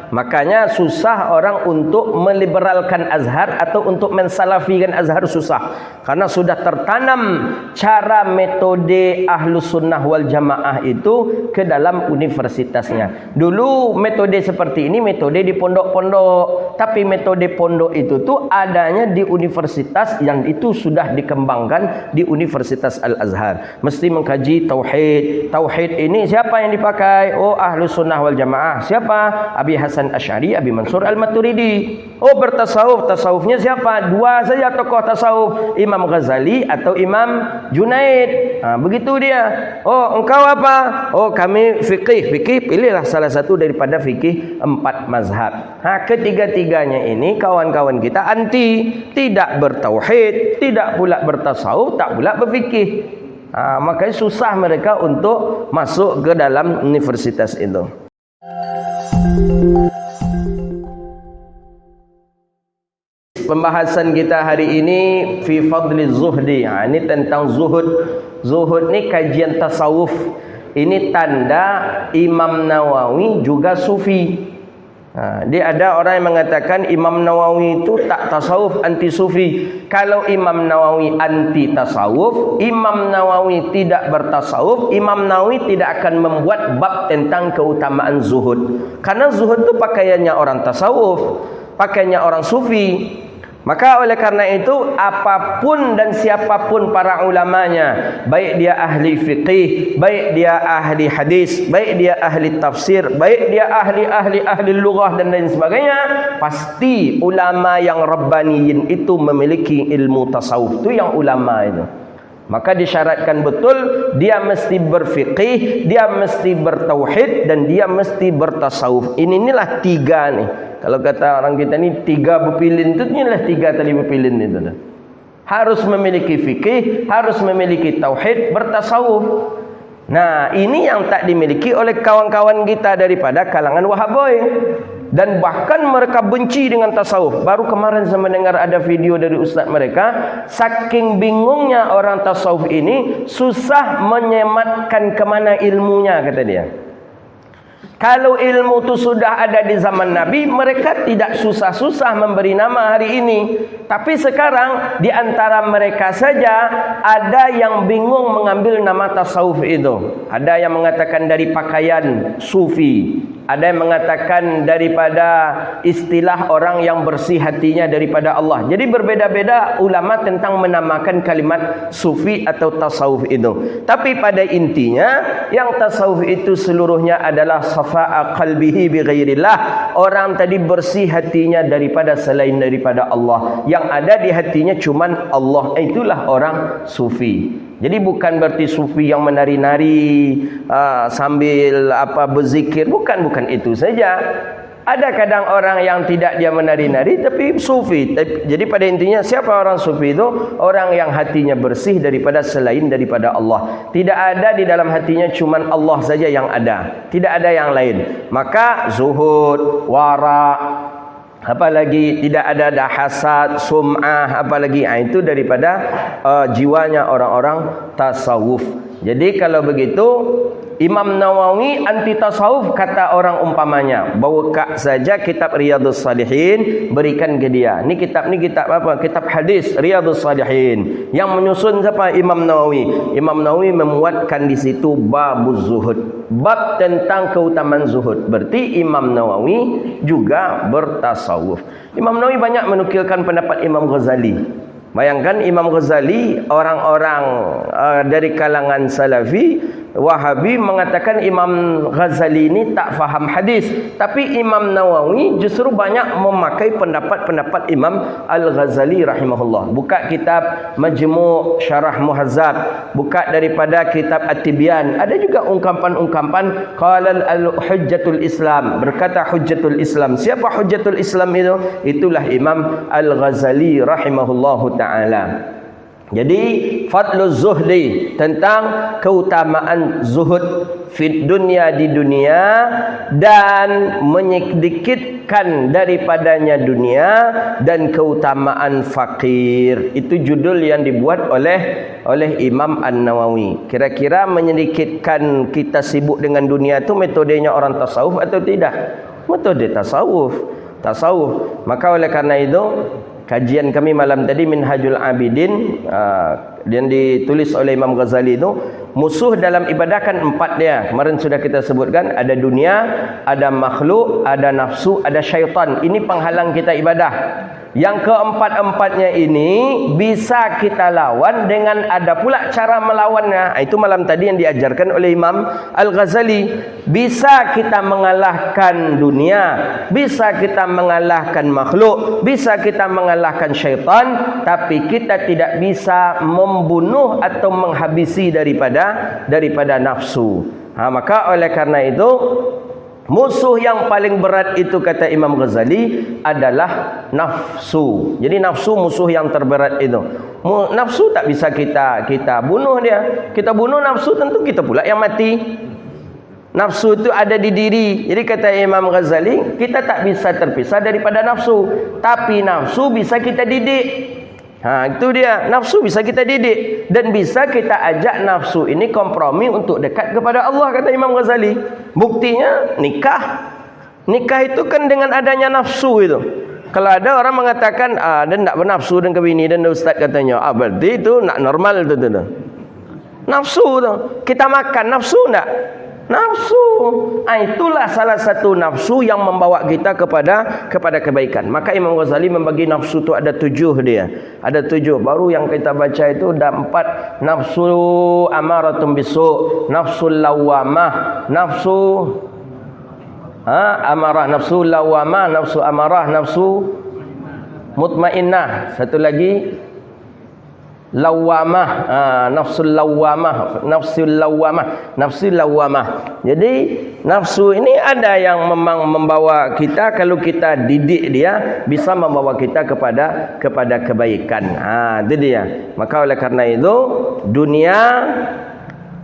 Makanya susah orang untuk meliberalkan Azhar atau untuk mensalafikan Azhar, susah. Karena sudah tertanam cara metode Ahlus Sunnah wal Jamaah itu ke dalam universitasnya. Dulu metode seperti ini metode di pondok-pondok, tapi metode pondok itu tuh adanya di universitas yang itu sudah dikembangkan di Universitas Al-Azhar. Mesti mengkaji tauhid. Tauhid ini siapa yang dipakai? Oh, Ahlus Sunnah wal Jamaah. Siapa? Abi Hasan Asy'ari, Abi Mansur Al-Maturidi. Oh, bertasawuf, tasawufnya siapa? Dua saja tokoh tasawuf, Imam Ghazali atau Imam Junaid. Begitu dia. Oh, engkau apa? Oh, kami fikih. Fikih, pilihlah salah satu daripada fikih 4 mazhab. Ketiga-tiganya ini kawan-kawan kita anti, tidak bertauhid, tidak pula bertasawuf, tak pula berfikih. Makanya susah mereka untuk masuk ke dalam universitas itu. Pembahasan kita hari ini fi fadli zuhdi. Ini tentang zuhud. Zuhud ni kajian tasawuf. Ini tanda Imam Nawawi juga sufi. Dia ada orang yang mengatakan Imam Nawawi itu tak tasawuf, anti sufi. Kalau Imam Nawawi anti tasawuf, Imam Nawawi tidak bertasawuf, Imam Nawawi tidak akan membuat bab tentang keutamaan zuhud. Karena zuhud itu pakaiannya orang tasawuf, pakaiannya orang sufi. Maka oleh karena itu apapun dan siapapun para ulamanya, baik dia ahli fiqih, baik dia ahli hadis, baik dia ahli tafsir, baik dia ahli lughah dan lain sebagainya, pasti ulama yang rabbaniyin itu memiliki ilmu tasawuf. Itu yang ulama itu. Maka disyaratkan betul dia mesti berfiqih, dia mesti bertauhid, dan dia mesti bertasawuf. Inilah 3 nih. Kalau kata orang kita ni 3 berpilin itu, inilah 3 tali berpilin itu. Harus memiliki fikih, harus memiliki tauhid, bertasawuf. Nah, ini yang tak dimiliki oleh kawan-kawan kita daripada kalangan Wahaboy. Dan bahkan mereka benci dengan tasawuf. Baru kemarin saya mendengar ada video dari ustaz mereka, saking bingungnya orang tasawuf ini, susah menyematkan kemana ilmunya, kata dia. Kalau ilmu itu sudah ada di zaman Nabi, mereka tidak susah-susah memberi nama hari ini. Tapi sekarang di antara mereka saja ada yang bingung mengambil nama tasawuf itu. Ada yang mengatakan dari pakaian sufi, ada yang mengatakan daripada istilah orang yang bersih hatinya daripada Allah. Jadi berbeda-beda ulama tentang menamakan kalimat sufi atau tasawuf itu. Tapi pada intinya yang tasawuf itu seluruhnya adalah safa'a qalbihi bi ghairillah. Orang tadi bersih hatinya daripada selain daripada Allah. Yang ada di hatinya cuman Allah. Itulah orang sufi. Jadi bukan berarti sufi yang menari-nari sambil berzikir, bukan itu saja. Ada kadang orang yang tidak dia menari-nari tapi sufi. Jadi pada intinya siapa orang sufi itu? Orang yang hatinya bersih daripada selain daripada Allah. Tidak ada di dalam hatinya cuman Allah saja yang ada, tidak ada yang lain. Maka zuhud, wara, apalagi tidak ada hasad, sum'ah, apalagi itu daripada jiwanya orang-orang tasawuf. Jadi kalau begitu Imam Nawawi anti tasawuf, kata orang umpamanya, bawa saja kitab Riyadhus Shalihin, berikan ke dia. Ni kitab apa? Kitab hadis Riyadhus Shalihin. Yang menyusun siapa? Imam Nawawi. Imam Nawawi memuatkan di situ babuz zuhud, bab tentang keutamaan zuhud. Berarti Imam Nawawi juga bertasawuf. Imam Nawawi banyak menukilkan pendapat Imam Ghazali. Bayangkan Imam Ghazali, orang-orang dari kalangan Salafi, Wahabi mengatakan Imam Ghazali ini tak faham hadis. Tapi Imam Nawawi justru banyak memakai pendapat-pendapat Imam Al-Ghazali rahimahullah. Buka kitab Majmu' Syarah Muhazzab, buka daripada kitab At-Tibyan. Ada juga ungkapan-ungkapan qala al-hujjatul Islam, berkata hujjatul Islam. Siapa hujjatul Islam itu? Itulah Imam Al-Ghazali rahimahullahu ta'ala. Jadi fadluz zuhdi, tentang keutamaan zuhud fid dunia, di dunia, dan menyedikitkan daripadanya dunia, dan keutamaan fakir. Itu judul yang dibuat oleh Imam An-Nawawi. Kira-kira menyedikitkan kita sibuk dengan dunia itu metodenya orang tasawuf atau tidak? Betul dia tasawuf. Maka oleh karena itu kajian kami malam tadi Minhajul Abidin yang ditulis oleh Imam Ghazali itu, musuh dalam ibadah kan 4 dia. Kemarin sudah kita sebutkan, ada dunia, ada makhluk, ada nafsu, ada syaitan. Ini penghalang kita ibadah. Yang keempat-empatnya ini bisa kita lawan dengan ada pula cara melawannya. Itu malam tadi yang diajarkan oleh Imam Al-Ghazali. Bisa kita mengalahkan dunia, bisa kita mengalahkan makhluk, bisa kita mengalahkan syaitan, tapi kita tidak bisa membunuh atau menghabisi daripada nafsu. Maka oleh karena itu, musuh yang paling berat itu kata Imam Ghazali adalah nafsu. Jadi nafsu musuh yang terberat itu. Nafsu tak bisa kita bunuh dia. Kita bunuh nafsu, tentu kita pula yang mati. Nafsu itu ada di diri. Jadi kata Imam Ghazali, kita tak bisa terpisah daripada nafsu, tapi nafsu bisa kita didik. Itu dia, nafsu bisa kita didik dan bisa kita ajak nafsu ini kompromi untuk dekat kepada Allah, kata Imam Ghazali. Buktinya nikah. Nikah itu kan dengan adanya nafsu itu. Kalau ada orang mengatakan dia tak bernafsu dengan bini, dan ustaz katanya berarti itu nak normal tu. Nafsu tu. Kita makan nafsu tak? Nafsu. Itulah salah satu nafsu yang membawa kita kepada kebaikan. Maka Imam Ghazali membagi nafsu tu ada 7 dia. Ada 7. Baru yang kita baca itu ada 4. Nafsu amaratun bisu, nafsul lawamah, nafsu amarah, nafsu lawamah, nafsu amarah, nafsu mutmainnah. Satu lagi lawamah, nafsul lawamah. Jadi nafsu ini ada yang memang membawa kita, kalau kita didik dia bisa membawa kita kepada kebaikan. Itu dia. Maka oleh karena itu dunia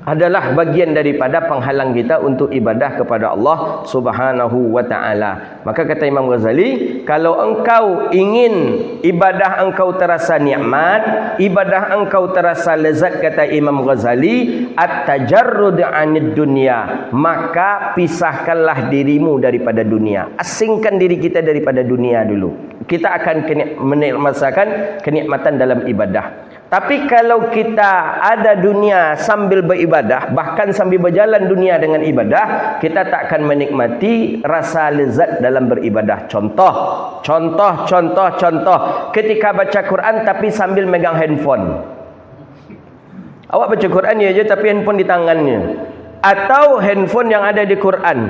adalah bagian daripada penghalang kita untuk ibadah kepada Allah Subhanahu wa taala. Maka kata Imam Ghazali, kalau engkau ingin ibadah engkau terasa nikmat, ibadah engkau terasa lezat, kata Imam Ghazali, at-tajarrud 'anid dunya, maka pisahkanlah dirimu daripada dunia. Asingkan diri kita daripada dunia dulu. Kita akan merasakan kenikmatan dalam ibadah. Tapi kalau kita ada dunia sambil beribadah, bahkan sambil berjalan dunia dengan ibadah, kita tak akan menikmati rasa lezat dalam beribadah. Contoh. Ketika baca Quran tapi sambil megang handphone. Awak baca Quran ya je tapi handphone di tangannya. Atau handphone yang ada di Quran.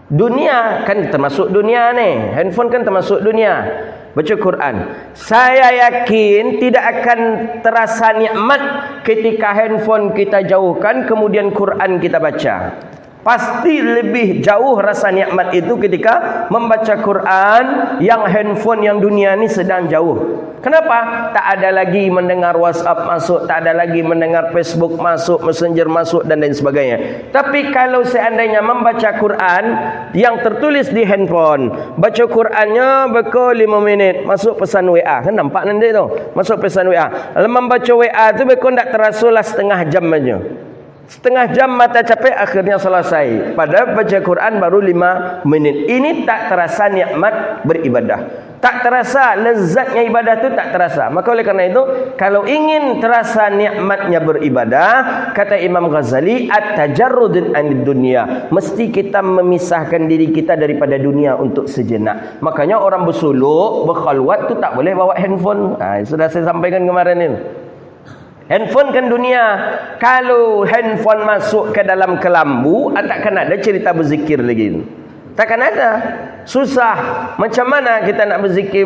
Dunia kan termasuk dunia ni. Handphone kan termasuk dunia. Baca Quran. Saya yakin tidak akan terasa nikmat ketika handphone kita jauhkan, kemudian Quran kita baca. Pasti lebih jauh rasa nikmat itu ketika membaca Quran yang handphone yang dunia ni sedang jauh. Kenapa? Tak ada lagi mendengar WhatsApp masuk, tak ada lagi mendengar Facebook masuk, Messenger masuk dan lain sebagainya. Tapi kalau seandainya membaca Quran yang tertulis di handphone, baca Qurannya bekal 5 minit, masuk pesan WA. Kan nampak nanti tu, masuk pesan WA. Kalau membaca WA tu bekal tak terasa lah setengah jam aja. Setengah jam mata capek, akhirnya selesai. Padahal baca Quran baru 5 minit. Ini tak terasa nikmat beribadah. Tak terasa lezatnya ibadah itu, tak terasa. Maka oleh karena itu, kalau ingin terasa nikmatnya beribadah, kata Imam Ghazali, at-tajarrud 'anid dunya, mesti kita memisahkan diri kita daripada dunia untuk sejenak. Makanya orang bersuluk, berkhalwat tu tak boleh bawa handphone. Sudah saya sampaikan kemarin ini. Handphone kan dunia. Kalau handphone masuk ke dalam kelambu, takkan ada cerita berzikir lagi. Takkan ada. Susah. Macam mana kita nak berzikir.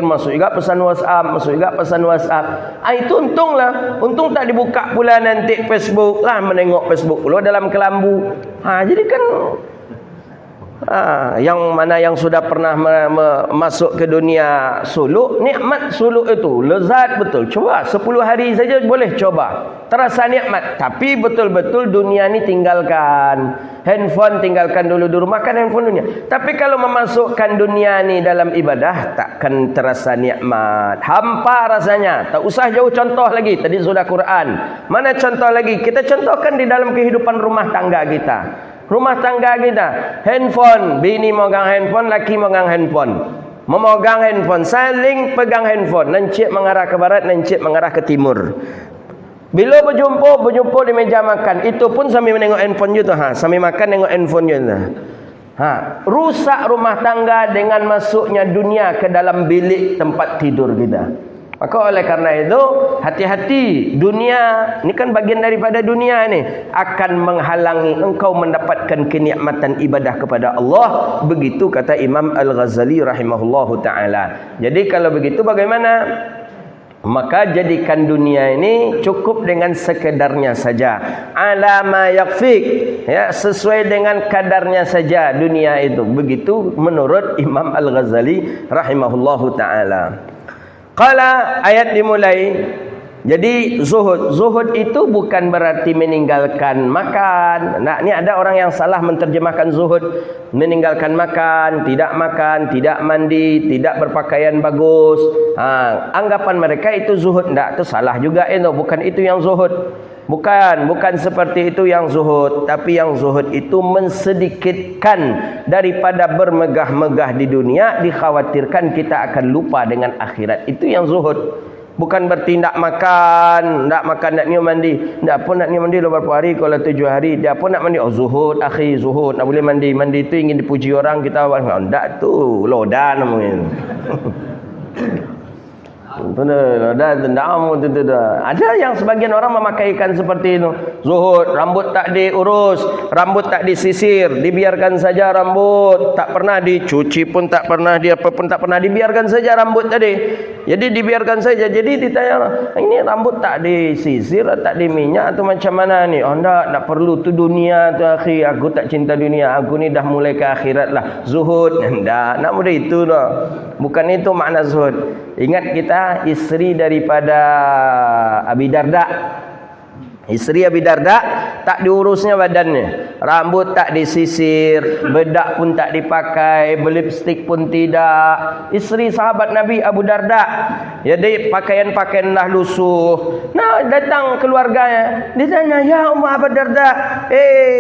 Masuk juga pesan WhatsApp. Itu untunglah. Untung tak dibuka pula nanti Facebook lah. Menengok Facebook pula dalam kelambu. Jadi kan yang mana yang sudah pernah masuk ke dunia suluk, nikmat suluk itu lezat betul. Coba 10 hari saja boleh coba, terasa nikmat. Tapi betul-betul dunia ni tinggalkan. Handphone tinggalkan dulu makan handphone dunia. Tapi kalau memasukkan dunia ni dalam ibadah, takkan terasa nikmat. Hampa rasanya. Tak usah jauh contoh lagi. Tadi sudah Quran. Mana contoh lagi? Kita contohkan di dalam kehidupan rumah tangga kita. Rumah tangga kita, handphone, bini megang handphone, laki megang handphone. Memegang handphone, saling pegang handphone. Nancip mengarah ke barat, nancip mengarah ke timur. Bila berjumpa di meja makan, itu pun sambil menengok handphone juga. Sambil makan tengok handphone juga. Rusak rumah tangga dengan masuknya dunia ke dalam bilik tempat tidur kita. Maka oleh karena itu, hati-hati. Dunia, ini kan bagian daripada dunia ni, akan menghalangi engkau mendapatkan kenikmatan ibadah kepada Allah. Begitu kata Imam Al-Ghazali rahimahullahu ta'ala. Jadi kalau begitu bagaimana? Maka jadikan dunia ini cukup dengan sekedarnya saja. Ala ma yakfik, ya, sesuai dengan kadarnya saja dunia itu. Begitu menurut Imam Al-Ghazali rahimahullahu ta'ala. Qala, ayat dimulai. Jadi zuhud itu bukan berarti meninggalkan makan. Nah, ini ada orang yang salah menterjemahkan zuhud, meninggalkan makan, tidak mandi, tidak berpakaian bagus. Anggapan mereka itu zuhud. Enggak, itu salah juga itu. Bukan itu yang zuhud. Bukan seperti itu yang zuhud. Tapi yang zuhud itu mensedikitkan daripada bermegah-megah di dunia, dikhawatirkan kita akan lupa dengan akhirat. Itu yang zuhud. Bukan berarti nak makan, nak nium mandi. Tak pun nak nium mandi beberapa hari, kalau 7 hari. Dia pun nak mandi. Oh, zuhud, akhi, zuhud. Nak boleh mandi. Mandi itu ingin dipuji orang, kita tak tu, lodan namanya. Ada yang sebagian orang memakaikan seperti itu. Zuhud, rambut tak diurus, rambut tak disisir, dibiarkan saja rambut, tak pernah dicuci pun tak pernah, dia pun tak pernah, dibiarkan saja rambut tadi. Jadi dibiarkan saja. Jadi ditanya, ini rambut tak disisir, tak diminyak atau macam mana ni? Oh tak perlu, tu dunia tu akhi, aku tak cinta dunia, aku ni dah mulai ke akhirat lah. Zuhud, tak nak mudah itu dah. Bukan itu makna zuhud. Ingat kita isteri daripada Abi Darda. Isteri Abi Darda tak diurusnya badannya, rambut tak disisir, bedak pun tak dipakai, berlipstik pun tidak. Isteri sahabat Nabi Abu Darda, jadi pakaian-pakaian dah lusuh. Nah, datang keluarganya, dia tanya, ya Umma Abu Darda,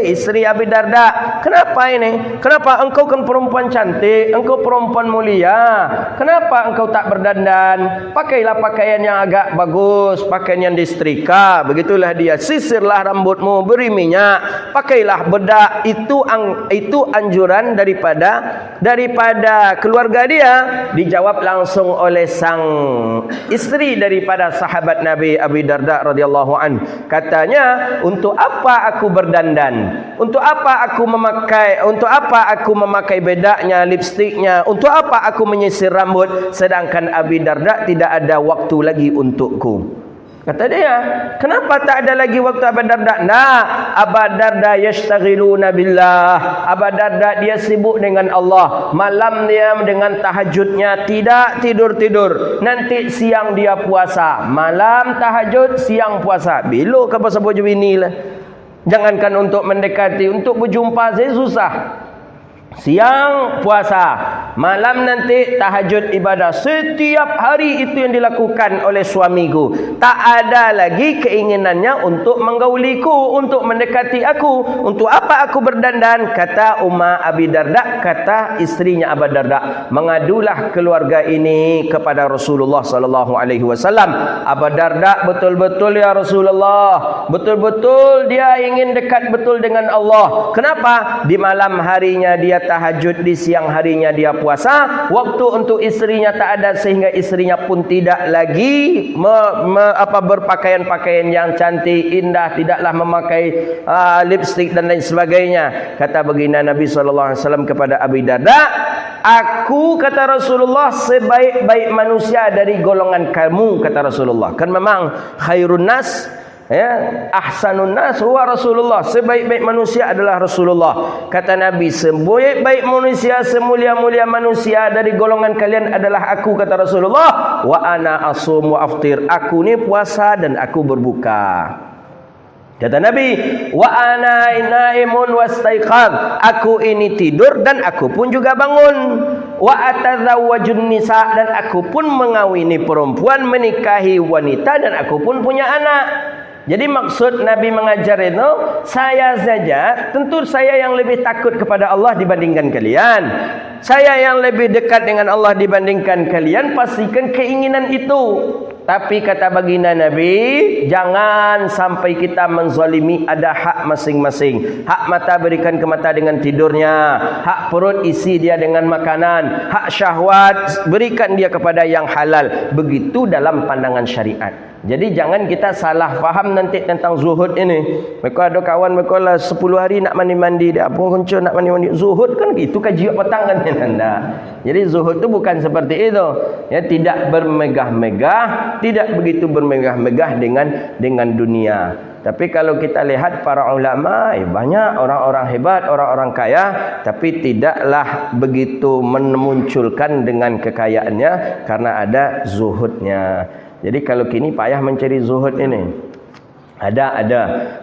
isteri Abi Darda, kenapa ini? Kenapa engkau kan perempuan cantik, engkau perempuan mulia, kenapa engkau tak berdandan? Pakailah pakaian yang agak bagus, pakaian yang disetrika. Begitulah dia, sisirlah rambutmu, beri minyak, pakailah bedak. Itu anjuran daripada keluarga dia. Dijawab langsung oleh sang isteri daripada sahabat Nabi Abi Darda radhiyallahu an. Katanya, untuk apa aku berdandan? Untuk apa aku memakai bedaknya, lipstiknya? Untuk apa aku menyisir rambut sedangkan Abi Darda tidak ada waktu lagi untukku? Kata dia, kenapa tak ada lagi waktu Abu Darda? Nah, Abu Darda yashtaghiluna billah. Abu Darda dia sibuk dengan Allah. Malam dia dengan tahajudnya, tidak tidur-tidur. Nanti siang dia puasa. Malam tahajud, siang puasa. Bila ke pasal baju inilah. Jangankan untuk mendekati, untuk berjumpa saya susah. Siang puasa, malam nanti tahajud ibadah. Setiap hari itu yang dilakukan oleh suamiku. Tak ada lagi keinginannya untuk menggauliku, untuk mendekati aku. Untuk apa aku berdandan? Kata Umma Abi Darda, kata istrinya Abu Darda. Mengadulah keluarga ini kepada Rasulullah sallallahu alaihi wasallam. Abu Darda, betul-betul ya Rasulullah, betul-betul dia ingin dekat betul dengan Allah. Kenapa? Di malam harinya dia tahajud, di siang harinya dia puasa. Waktu untuk istrinya tak ada, sehingga istrinya pun tidak lagi berpakaian-pakaian yang cantik, indah, tidaklah memakai lipstik dan lain sebagainya. Kata baginda Nabi SAW kepada Abi Darda, aku, kata Rasulullah, sebaik-baik manusia dari golongan kamu, kata Rasulullah. Kan memang khairun nas, ya, ahsanun nas huwa Rasulullah. Sebaik-baik manusia adalah Rasulullah. Kata Nabi, sebaik-baik manusia, semulia-mulia manusia dari golongan kalian adalah aku, kata Rasulullah. Wa ana asum wa aftir. Aku ni puasa dan aku berbuka. Kata Nabi, wa ana naimun wastaiqadh. Aku ini tidur dan aku pun juga bangun. Wa atazawwajun nisa, dan aku pun mengawini perempuan, menikahi wanita, dan aku pun punya anak. Jadi maksud Nabi mengajar itu, saya saja, tentu saya yang lebih takut kepada Allah dibandingkan kalian. Saya yang lebih dekat dengan Allah dibandingkan kalian, pastikan keinginan itu. Tapi kata baginda Nabi, jangan sampai kita menzalimi, ada hak masing-masing. Hak mata berikan ke mata dengan tidurnya, hak perut isi dia dengan makanan, hak syahwat berikan dia kepada yang halal. Begitu dalam pandangan syariat. Jadi jangan kita salah faham nanti tentang zuhud ini. Mereka ada kawan mereka lah 10 hari nak mandi-mandi, dia apa kunci nak mandi-mandi. Zuhud kan itu kaji petang kan anda. Jadi zuhud itu bukan seperti itu. Ya, tidak bermegah-megah, tidak begitu bermegah-megah dengan dunia. Tapi kalau kita lihat para ulama, banyak orang-orang hebat, orang-orang kaya, tapi tidaklah begitu memunculkan dengan kekayaannya karena ada zuhudnya. Jadi kalau kini payah mencari zuhud ini. Ada.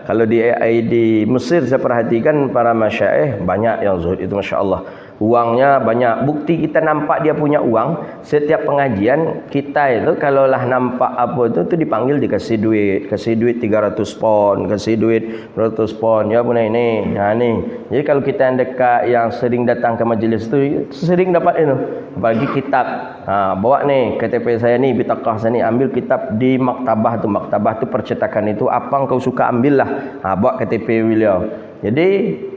Kalau di Mesir saya perhatikan para masyaikh banyak yang zuhud itu, masya-Allah. Uangnya banyak. Bukti kita nampak dia punya uang. Setiap pengajian kita itu kalau lah nampak apa itu dipanggil dikasih duit. Kasih duit 300 pon, kasih duit 200 pon. Ya punya ini. Nah ni. Jadi kalau kita yang dekat yang sering datang ke majlis itu sering dapat itu. Apalagi kitab. Bawa nih KTP saya ni, bitaqah saya ni, ambil kitab di maktabah tu. Maktabah tu percetakan itu apa kau suka ambillah. Bawa KTP beliau.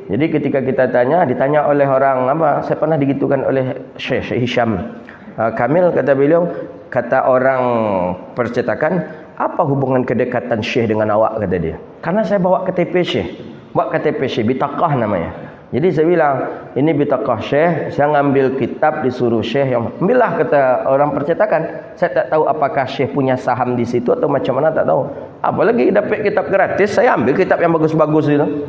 Jadi ketika kita ditanya oleh orang apa, saya pernah digitukan oleh Syekh Hisham Kamil, kata beliau, kata orang percetakan, apa hubungan kedekatan Syekh dengan awak, kata dia. Karena saya bawa KTP Syekh, bitaqah namanya. Jadi saya bilang, ini bitaqah Syekh, saya ngambil kitab disuruh Syekh yang ambillah, kata orang percetakan. Saya tak tahu apakah Syekh punya saham di situ atau macam mana, tak tahu. Apalagi dapat kitab gratis, saya ambil kitab yang bagus-bagus itu.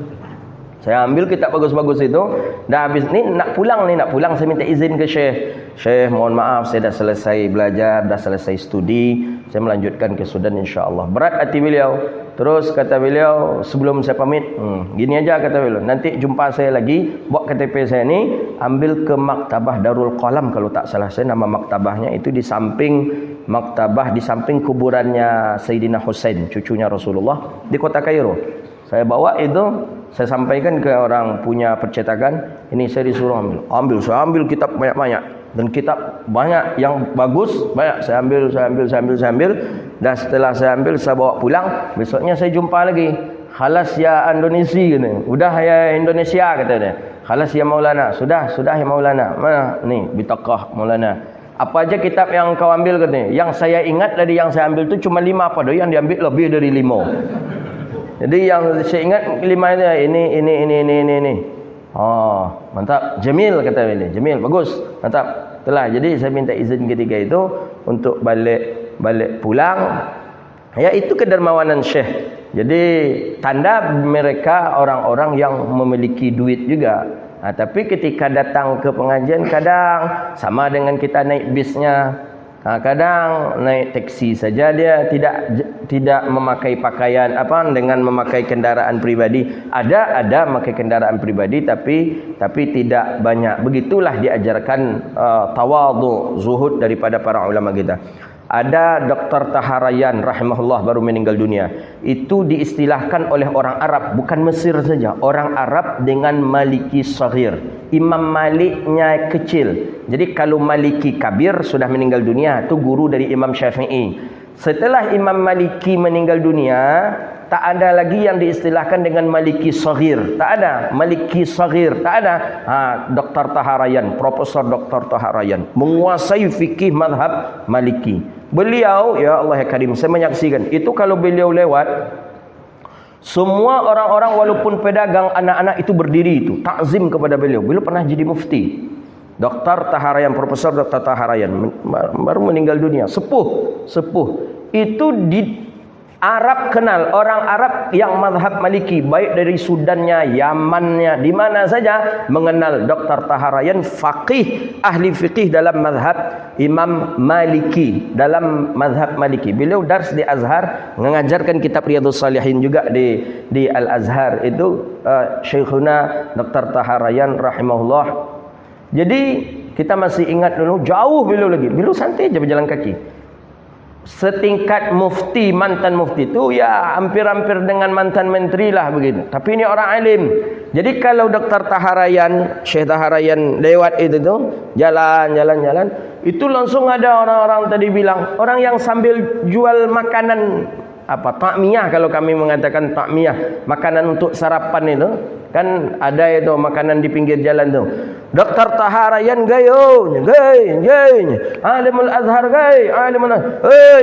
Saya ambil kitab bagus-bagus itu. Dah habis ni nak pulang saya minta izin ke Syekh. Syekh, mohon maaf saya dah selesai belajar, dah selesai studi, saya melanjutkan ke Sudan insya-Allah. Berat hati beliau. Terus kata beliau, sebelum saya pamit, gini aja kata beliau, nanti jumpa saya lagi, bawa KTP saya ni, ambil ke Maktabah Darul Qalam kalau tak salah saya nama maktabahnya, itu di samping maktabah, di samping kuburannya Sayyidina Husain, cucunya Rasulullah, di kota Kairo. Saya bawa itu, saya sampaikan ke orang punya percetakan, ini saya disuruh saya ambil kitab banyak-banyak, dan kitab banyak yang bagus, banyak saya ambil. Dan setelah saya ambil, saya bawa pulang. Besoknya saya jumpa lagi, khalas ya Indonesia, kata. Udah ya Indonesia, kata dia. Khalas ya Maulana, sudah ya Maulana. Mana ni bitaqah Maulana. Apa aja kitab yang kau ambil, katanya. Yang saya ingat dari yang saya ambil tu cuma 5 apa dah, yang diambil lebih dari 5. Jadi yang saya ingat 5 ini. Oh, mantap. Jamil, kata beliau. Jamil, bagus. Mantap. Itulah. Jadi saya minta izin ketika itu untuk balik pulang. Ya, itu kedermawanan Syekh. Jadi tanda mereka orang-orang yang memiliki duit juga. Tapi ketika datang ke pengajian, kadang sama dengan kita naik bisnya. Kadang naik taksi saja, dia tidak memakai pakaian dengan memakai kendaraan pribadi. Ada memakai kendaraan pribadi tapi tidak banyak. Begitulah diajarkan tawadhu, zuhud daripada para ulama kita. Ada Dr. Taharayan rahimahullah baru meninggal dunia. Itu diistilahkan oleh orang Arab, bukan Mesir saja. Orang Arab dengan Maliki Saghir. Imam Maliknya kecil. Jadi kalau Maliki Kabir sudah meninggal dunia, itu guru dari Imam Syafi'i. Setelah Imam Maliki meninggal dunia, tak ada lagi yang diistilahkan dengan Maliki Saghir. Tak ada. Maliki Saghir. Tak ada. Dr. Taharayan, Profesor Dr. Taharayan, menguasai fikih mazhab Maliki. Beliau, ya Allah ya Karim, saya menyaksikan. Itu kalau beliau lewat, semua orang-orang walaupun pedagang, anak-anak itu berdiri itu. Takzim kepada beliau. Beliau pernah jadi mufti. Dr. Taharayan, Profesor Dr. Taharayan, baru meninggal dunia. Sepuh. Itu di Arab kenal, orang Arab yang mazhab Maliki, baik dari Sudannya, Yamannya, di mana saja mengenal Dr. Taharayan, faqih, ahli fiqih dalam mazhab Imam Maliki, dalam mazhab Maliki. Beliau dars di Azhar, mengajarkan kitab Riyadhus Shalihin juga di Al-Azhar. Itu Syekhuna Dr. Taharayan rahimahullah. Jadi kita masih ingat dulu, jauh beliau lagi. Beliau santai aja berjalan kaki. setingkat mufti, mantan mufti itu ya hampir-hampir dengan mantan menteri lah begitu. Tapi ini orang alim. Jadi kalau Dr. Taharayan, Syekh Taharayan lewat itu tuh, jalan, itu langsung ada orang-orang tadi bilang, orang yang sambil jual makanan takmiyah, kalau kami mengatakan takmiyah, makanan untuk sarapan itu kan ada itu makanan di pinggir jalan tuh. Dr. Taharayan gayo, alimul Azhar gay,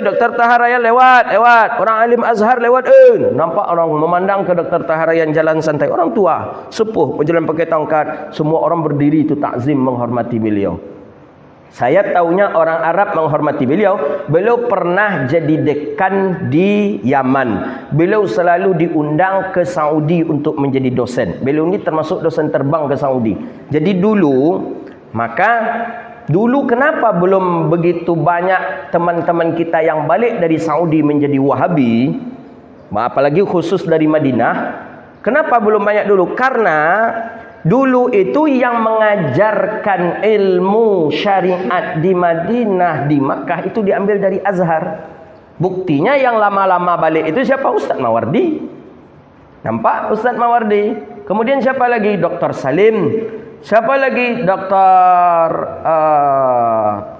Dr. Taharayan lewat, orang alim Azhar lewat, nampak orang memandang ke Dr. Taharayan jalan santai, orang tua, sepuh, berjalan pakai tongkat, semua orang berdiri itu takzim menghormati beliau. Saya tahunya orang Arab menghormati beliau. Beliau pernah jadi dekan di Yaman. Beliau selalu diundang ke Saudi untuk menjadi dosen. Beliau ini termasuk dosen terbang ke Saudi. Jadi dulu kenapa belum begitu banyak teman-teman kita yang balik dari Saudi menjadi Wahabi, apalagi khusus dari Madinah. Kenapa belum banyak dulu? Karena dulu itu yang mengajarkan ilmu syariat di Madinah, di Makkah itu diambil dari Azhar. Buktinya yang lama-lama balik itu siapa? Ustaz Mawardi. Nampak Ustaz Mawardi. Kemudian siapa lagi? Dr. Salim. Siapa lagi? Dr.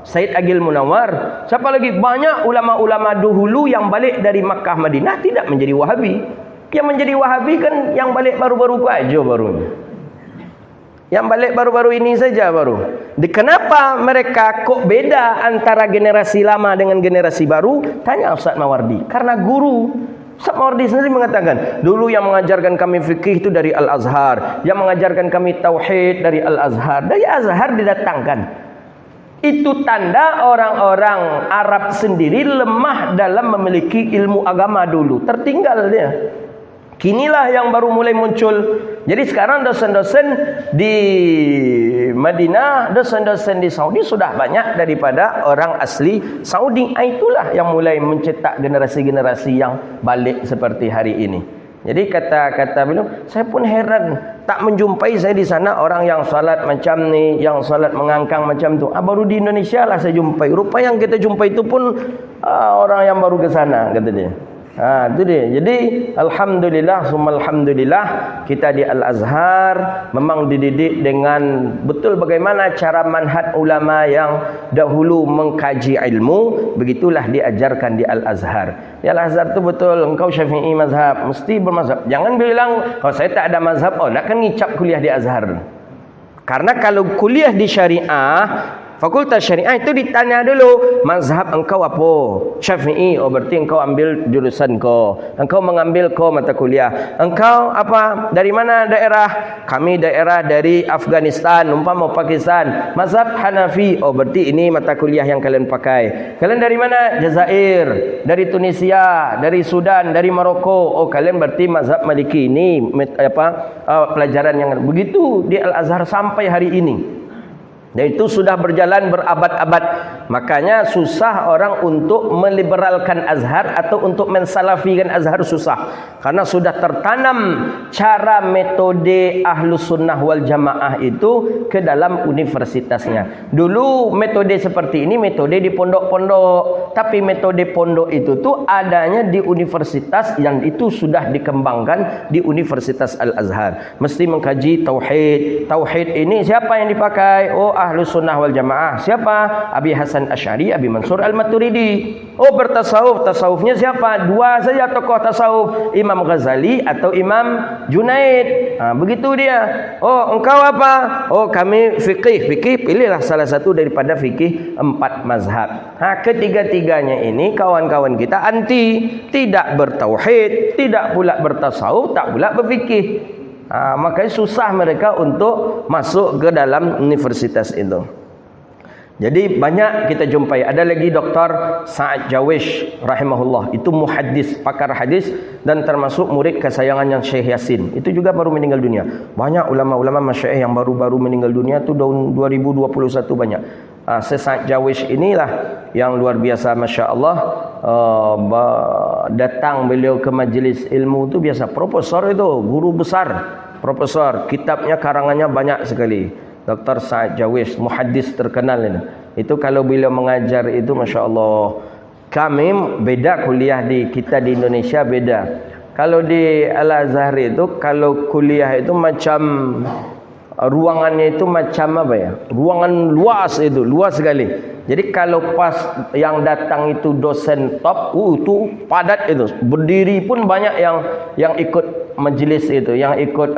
Said Agil Munawar. Siapa lagi? Banyak ulama-ulama dahulu yang balik dari Makkah Madinah tidak menjadi Wahabi. Yang menjadi Wahabi kan yang balik baru-baru aja barunya. Yang balik baru-baru ini saja baru. Kenapa mereka kok beda antara generasi lama dengan generasi baru? Tanya Ustaz Mawardi. Karena guru. Ustaz Mawardi sendiri mengatakan, dulu yang mengajarkan kami fikih itu dari Al-Azhar. Yang mengajarkan kami tauhid dari Al-Azhar. Dari Azhar didatangkan. Itu tanda orang-orang Arab sendiri lemah dalam memiliki ilmu agama dulu. Tertinggal dia. Kinilah yang baru mulai muncul. Jadi sekarang dosen-dosen di Madinah, dosen-dosen di Saudi sudah banyak daripada orang asli Saudi. Itulah yang mulai mencetak generasi-generasi yang balik seperti hari ini. Jadi kata beliau, saya pun heran tak menjumpai saya di sana orang yang salat macam ni, yang salat mengangkang macam tu. Baru di Indonesia lah saya jumpai. Rupa yang kita jumpai itu pun orang yang baru ke sana, kata dia. Itu dia. Jadi alhamdulillah, summa alhamdulillah, kita di Al-Azhar memang dididik dengan betul bagaimana cara manhaj ulama yang dahulu mengkaji ilmu, begitulah diajarkan di Al-Azhar. Di Al-Azhar tu betul, engkau Syafi'i mazhab, mesti bermazhab. Jangan bilang, saya tak ada mazhab, nak kan ngicap kuliah di Azhar. Karena kalau kuliah di syariah, Fakultas Syariah itu ditanya dulu, mazhab engkau apa? Syafi'i. Berarti engkau ambil jurusan kau. Engkau mengambil kau mata kuliah. Engkau apa? Dari mana daerah? Kami daerah dari Afghanistan, umpama Pakistan. Mazhab Hanafi. Berarti ini mata kuliah yang kalian pakai. Kalian dari mana? Jazair, dari Tunisia, dari Sudan, dari Maroko. Kalian berarti mazhab Maliki. Ini pelajaran yang begitu di Al-Azhar sampai hari ini. Dan itu sudah berjalan berabad-abad. Makanya susah orang untuk meliberalkan Azhar atau untuk mensalafikan Azhar susah. Karena sudah tertanam cara metode Ahlus Sunnah wal Jamaah itu ke dalam universitasnya. Dulu metode seperti ini metode di pondok-pondok. Tapi metode pondok itu tuh adanya di universitas yang itu sudah dikembangkan di Universitas Al-Azhar. Mesti mengkaji tauhid. Tauhid ini siapa yang dipakai? Ahlus Sunnah wal Jamaah. Siapa? Abi Hasan Asy'ari, Abi Mansur Al-Maturidi. Bertasawuf. Tasawufnya siapa? Dua saja tokoh tasawuf, Imam Ghazali atau Imam Junaid. Begitu dia. Engkau apa? Kami fikih. Fikih, pilihlah salah satu daripada fikih 4 mazhab. Ketiga-tiganya ini kawan-kawan kita anti, tidak bertauhid, tidak pula bertasawuf, tak pula berfikih. Makanya susah mereka untuk masuk ke dalam universitas itu. Jadi banyak kita jumpai. Ada lagi Dr. Sa'ad Jawish rahimahullah. Itu muhaddis, pakar hadis dan termasuk murid kesayangannya Syekh Yasin. Itu juga baru meninggal dunia. Banyak ulama-ulama masyaikh yang baru-baru meninggal dunia tu tahun 2021 banyak. Sa'ad Jawish inilah yang luar biasa, Masya Allah. Datang beliau ke majlis ilmu itu biasa. Profesor itu, guru besar, profesor. Kitabnya, karangannya banyak sekali. Dr. Sa'ad Jawish, muhaddis terkenal ini. Itu kalau beliau mengajar itu Masya Allah, kami beda kuliah di kita di Indonesia beda. Kalau di Al-Azhar itu kalau kuliah itu macam ruangannya itu macam apa ya? Ruangan luas itu, luas sekali. Jadi kalau pas yang datang itu dosen top, itu padat itu. Berdiri pun banyak yang ikut majelis itu, yang ikut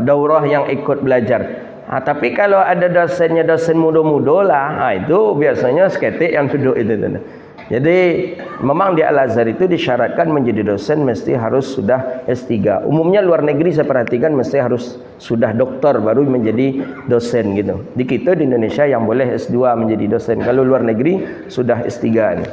daurah, yang ikut belajar. Tapi kalau ada dosennya dosen muda-muda lah, itu biasanya seketik yang duduk itu. Jadi memang di Al-Azhar itu disyaratkan menjadi dosen mesti harus sudah S3. Umumnya luar negeri saya perhatikan mesti harus sudah doktor baru menjadi dosen gitu. Di kita di Indonesia yang boleh S2 menjadi dosen. Kalau luar negeri sudah S3 ini.